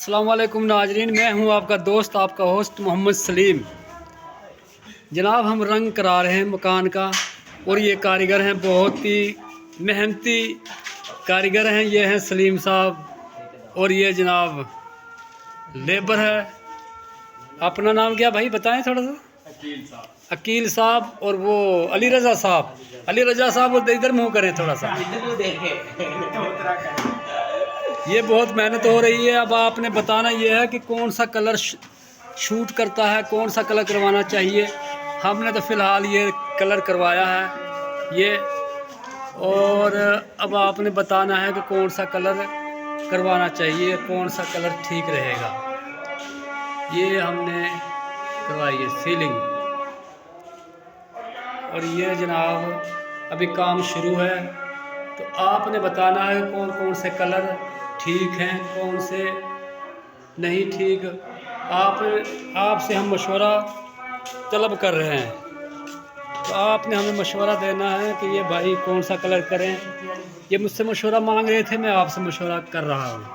अस्सलाम वालेकुम नाजरीन, मैं हूं आपका दोस्त आपका होस्ट मोहम्मद सलीम। जनाब हम रंग करा रहे हैं मकान का और ये कारीगर हैं, बहुत ही मेहनती कारीगर हैं। ये हैं सलीम साहब और ये जनाब लेबर है। अपना नाम क्या भाई बताएं थोड़ा सा। अकील साहब और वो अली रज़ा साहब। अली रज़ा साहब इधर मुँह करें थोड़ा सा। ये बहुत मेहनत हो रही है। अब आपने बताना ये है कि कौन सा कलर शूट करता है, कौन सा कलर करवाना चाहिए। हमने तो फ़िलहाल ये कलर करवाया है ये, और अब आपने बताना है कि कौन सा कलर करवाना चाहिए, कौन सा कलर ठीक रहेगा। ये हमने करवाई है सीलिंग, और ये जनाब अभी काम शुरू है। तो आपने बताना है कौन कौन से कलर ठीक हैं, कौन से नहीं ठीक। आपसे हम मशवरा तलब कर रहे हैं, तो आपने हमें मशवरा देना है कि ये भाई कौन सा कलर करें। ये मुझसे मशवरा मांग रहे थे, मैं आपसे मशवरा कर रहा हूँ,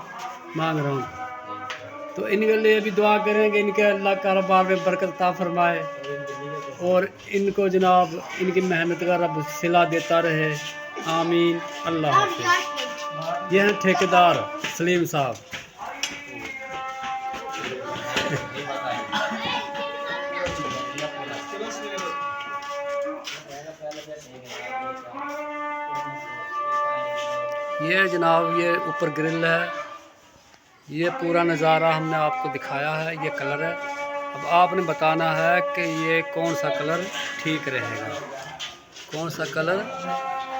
मांग रहा हूँ। तो इनके लिए भी दुआ करेंगे, इनके अल्लाह कारोबार में बरकत अता फरमाए और इनको जनाब इनकी मेहनत का रब सिला देता रहे। आमीन। अल्लाह हाफ़िज़। ये हैं ठेकेदार सलीम साहब। ये जनाब ये ऊपर ग्रिल है, ये पूरा नज़ारा हमने आपको दिखाया है। ये कलर है, अब आपने बताना है कि ये कौन सा कलर ठीक रहेगा, कौन सा कलर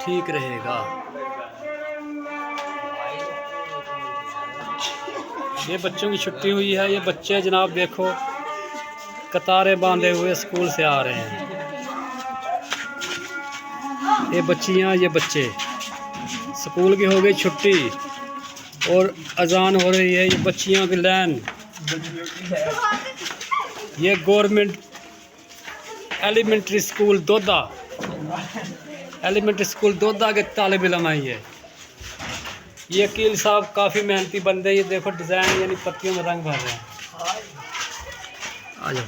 ठीक रहेगा। ये बच्चों की छुट्टी हुई है। ये बच्चे जनाब देखो कतारें बांधे हुए स्कूल से आ रहे हैं। ये बच्चियां, ये बच्चे, स्कूल की हो गई छुट्टी और अजान हो रही है। ये बच्चियों की लाइन। ये government elementary school Doda, elementary school Doda के तालिब इल्म है। ये अकील साहब काफ़ी मेहनती बंदे। ये देखो डिज़ाइन यानी पत्तियों में रंग भर रहे हैं। आ जाओ।